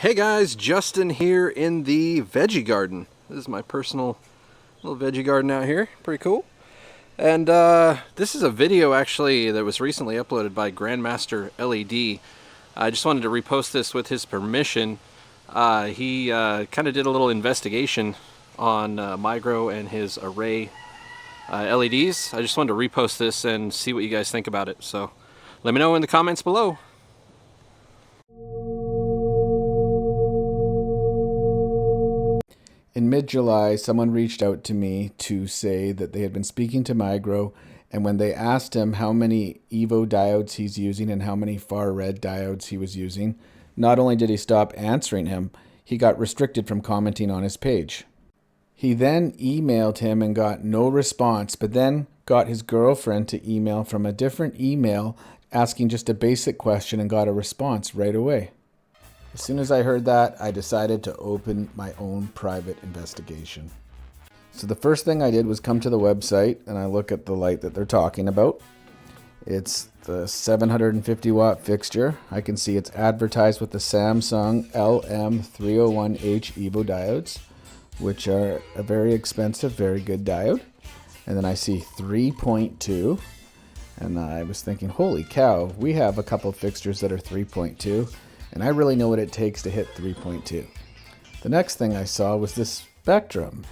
Hey guys, Justin here in the veggie garden. This is my personal little veggie garden out here. Pretty cool. And this is a video actually that was recently uploaded by Grandmaster LED. I just wanted to repost this with his permission. He kind of did a little investigation on Migro and his array LEDs. I just wanted to repost this and see what you guys think about it. So let me know in the comments below. In mid-July, someone reached out to me to say that they had been speaking to Migro, and when they asked him how many Evo diodes he's using and how many far red diodes he was using, not only did he stop answering him, he got restricted from commenting on his page. He then emailed him and got no response, but then got his girlfriend to email from a different email asking just a basic question and got a response right away. As soon as I heard that, I decided to open my own private investigation. So the first thing I did was come to the website and I look at the light that they're talking about. It's the 750 watt fixture. I can see it's advertised with the Samsung LM301H Evo diodes, which are a very expensive, very good diode. And then I see 3.2, and I was thinking, holy cow, we have a couple fixtures that are 3.2. And I really know what it takes to hit 3.2. The next thing I saw was this spectrum.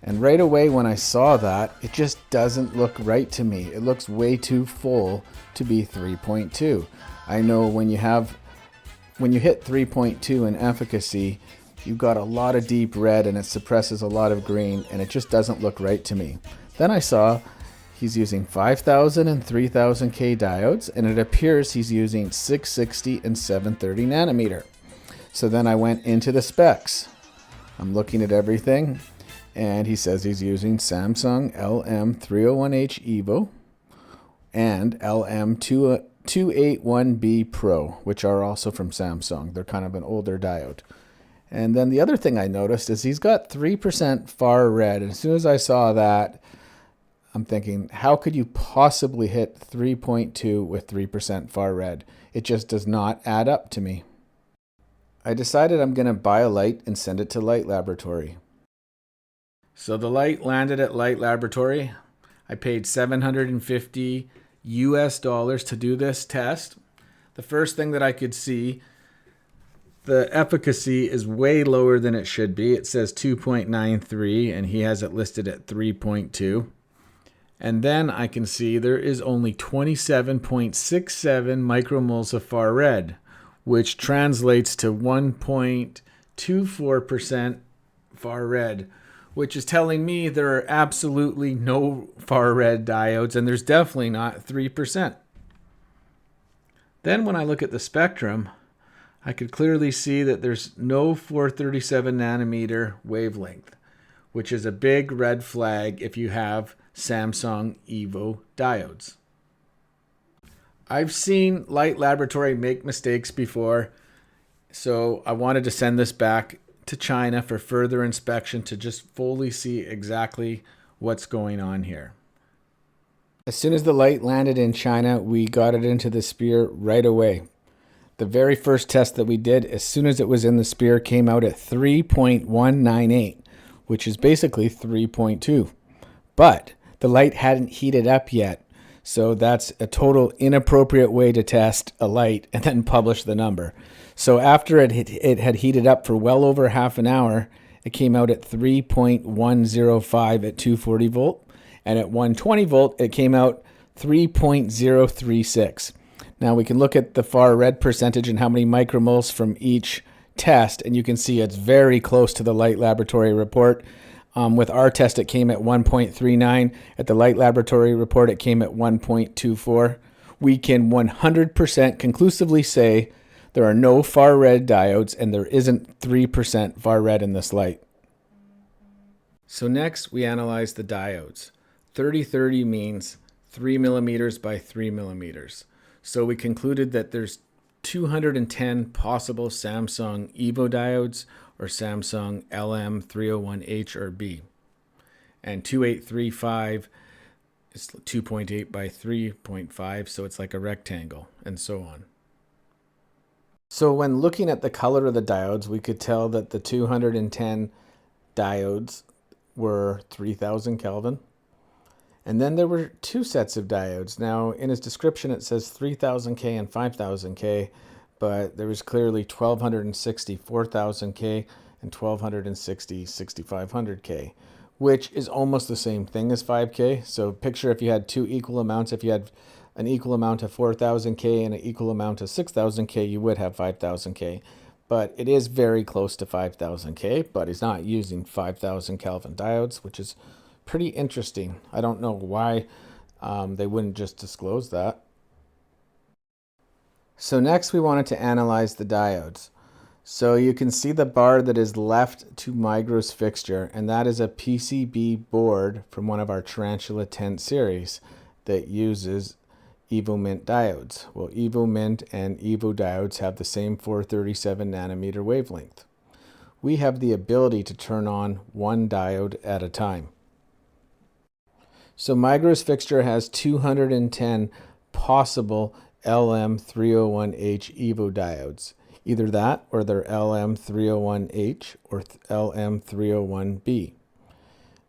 And right away when I saw that, it just doesn't look right to me. It looks way too full to be 3.2. I know when you hit 3.2 in efficacy, you've got a lot of deep red and it suppresses a lot of green, and it just doesn't look right to me. Then I saw he's using 5000 and 3000 K diodes, and it appears he's using 660 and 730 nanometer. So then I went into the specs. I'm looking at everything, and he says he's using Samsung LM301H Evo and LM281B Pro, which are also from Samsung. They're kind of an older diode. And then the other thing I noticed is he's got 3% far red, and as soon as I saw that, I'm thinking, how could you possibly hit 3.2 with 3% far red? It just does not add up to me. I decided I'm going to buy a light and send it to Light Laboratory. So the light landed at Light Laboratory. I paid $750 to do this test. The first thing that I could see, the efficacy is way lower than it should be. It says 2.93 and he has it listed at 3.2. And then I can see there is only 27.67 micromoles of far red, which translates to 1.24% far red, which is telling me there are absolutely no far red diodes, and there's definitely not 3%. Then when I look at the spectrum, I could clearly see that there's no 437 nanometer wavelength, which is a big red flag if you have Samsung Evo diodes. I've seen Light Laboratory make mistakes before, so I wanted to send this back to China for further inspection to just fully see exactly what's going on here. As soon as the light landed in China, we got it into the sphere right away. The very first test that we did, as soon as it was in the sphere, came out at 3.198, which is basically 3.2. But the light hadn't heated up yet, so that's a total inappropriate way to test a light and then publish the number. So after it had heated up for well over half an hour, it came out at 3.105 at 240 volt, and at 120 volt, it came out 3.036. Now we can look at the far red percentage and how many micromoles from each test, and you can see it's very close to the Light Laboratory report. With our test, it came at 1.39. At the Light Laboratory report, it came at 1.24. We can 100% conclusively say there are no far red diodes and there isn't 3% far red in this light. So next, we analyze the diodes. 3030 means 3 millimeters by 3 millimeters. So we concluded that there's 210 possible Samsung Evo diodes or Samsung LM301H or B. And 2835 is 2.8 by 3.5, so it's like a rectangle, and so on. So when looking at the color of the diodes, we could tell that the 210 diodes were 3000 Kelvin. And then there were two sets of diodes. Now in his description it says 3000K and 5000K, but there was clearly 1260 4000K and 1260 6500K, which is almost the same thing as 5K. So picture if you had two equal amounts, if you had an equal amount of 4000K and an equal amount of 6000K, you would have 5000K. But it is very close to 5000K, but he's not using 5000 Kelvin diodes, which is pretty interesting. I don't know why they wouldn't just disclose that. So next we wanted to analyze the diodes. So you can see the bar that is left to Migro's fixture, and that is a PCB board from one of our Tarantula 10 series that uses EvoMint diodes. Well, EvoMint and Evo diodes have the same 437 nanometer wavelength. We have the ability to turn on one diode at a time. So Migro's fixture has 210 possible LM301H Evo diodes. Either that or they're LM301H or LM301B.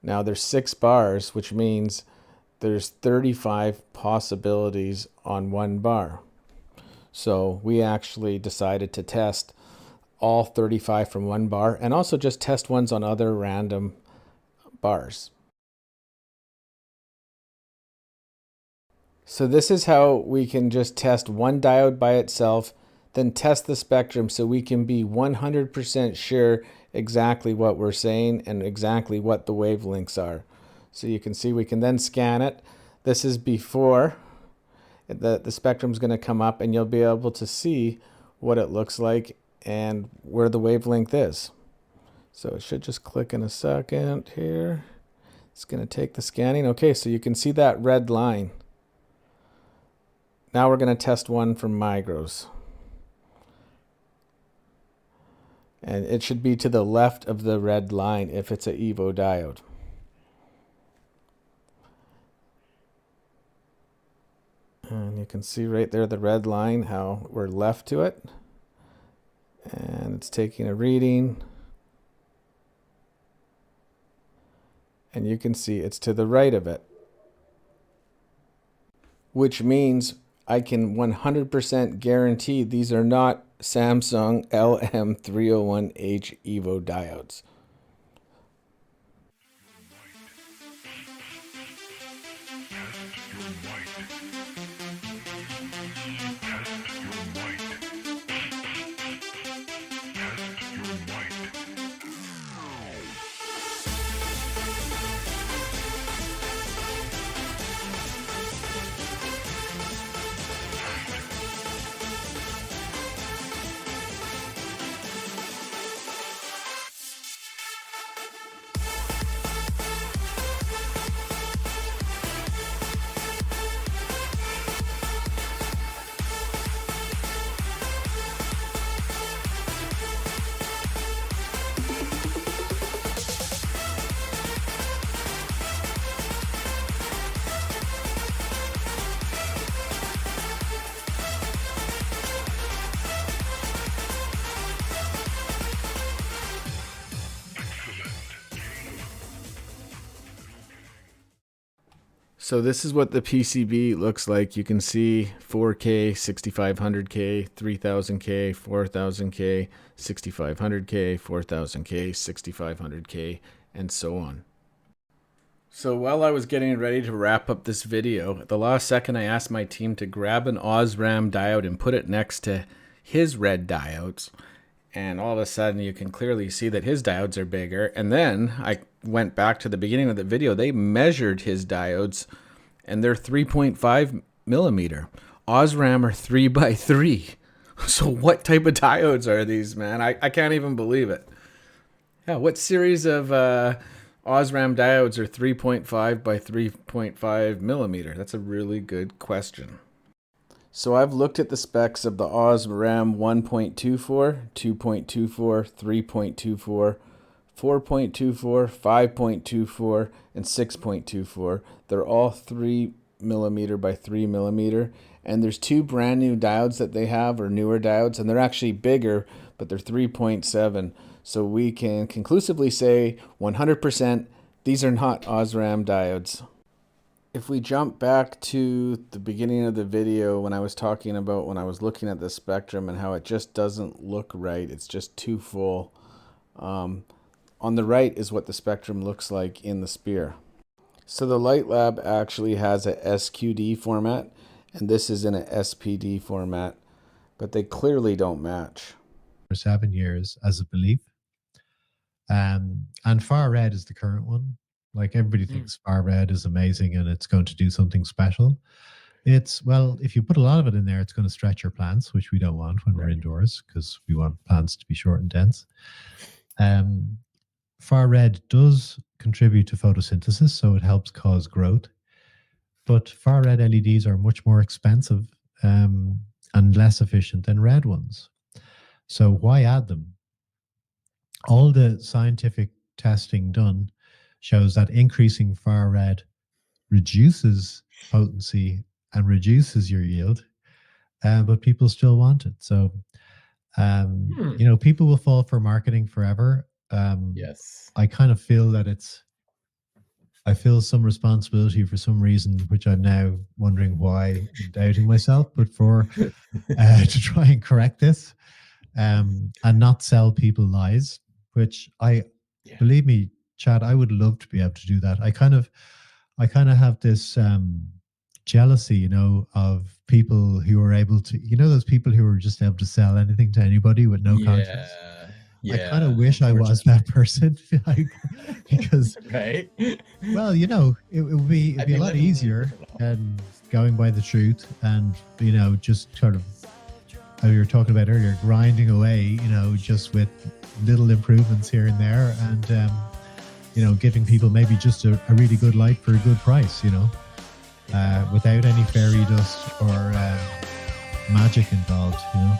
Now there's 6 bars, which means there's 35 possibilities on one bar. So we actually decided to test all 35 from one bar and also just test ones on other random bars. So this is how we can just test one diode by itself, then test the spectrum so we can be 100% sure exactly what we're saying and exactly what the wavelengths are. So you can see we can then scan it. This is before the spectrum's going to come up, and you'll be able to see what it looks like and where the wavelength is. So it should just click in a second here. It's going to take the scanning. Okay, so you can see that red line. Now we're going to test one from Migro's. And it should be to the left of the red line if it's an Evo diode. And you can see right there the red line, how we're left to it. And it's taking a reading. And you can see it's to the right of it. Which means I can 100% guarantee these are not Samsung LM301H Evo diodes. So this is what the PCB looks like. You can see 4K, 6500K, 3000K, 4000K, 6500K, 4000K, 6500K, and so on. So while I was getting ready to wrap up this video, at the last second I asked my team to grab an Osram diode and put it next to his red diodes. And all of a sudden you can clearly see that his diodes are bigger. And then I went back to the beginning of the video. They measured his diodes and they're 3.5 millimeter. Osram are 3x3. So what type of diodes are these, man? I can't even believe it. Yeah, what series of Osram diodes are 3.5 by 3.5 millimeter? That's a really good question. So I've looked at the specs of the Osram 1.24, 2.24, 3.24, 4.24, 5.24, and 6.24. They're all 3 millimeter by 3 millimeter, And there's 2 brand new diodes that they have, or newer diodes, and they're actually bigger, but they're 3.7. So we can conclusively say 100% these are not Osram diodes. If we jump back to the beginning of the video when I was talking about when I was looking at the spectrum and how it just doesn't look right, it's just too full. On the right is what the spectrum looks like in the Spear. So the Light Lab actually has a SQD format, and this is in a SPD format, but they clearly don't match. For 7 years as a belief. And far red is the current one. Like everybody thinks far red is amazing and it's going to do something special. It's, well, if you put a lot of it in there, it's going to stretch your plants, which we don't want when we're indoors because we want plants to be short and dense. Far red does contribute to photosynthesis, so it helps cause growth. But far red LEDs are much more expensive and less efficient than red ones. So why add them? All the scientific testing done shows that increasing far red reduces potency and reduces your yield, but people still want it. So, you know, people will fall for marketing forever. Yes. I kind of feel that I feel some responsibility for some reason, which I'm now wondering why I'm doubting myself, but for to try and correct this and not sell people lies, which believe me, Chad, I would love to be able to do that. I kind of have this jealousy, you know, of people who are able to, you know, those people who are just able to sell anything to anybody with no conscience. I kind of wish I was that person, because, right? Well, you know, it'd be a lot easier than going by the truth and, you know, just sort of, how you were talking about earlier, grinding away, you know, just with little improvements here and there, and you know, giving people maybe just a really good light for a good price, you know, without any fairy dust or magic involved, you know.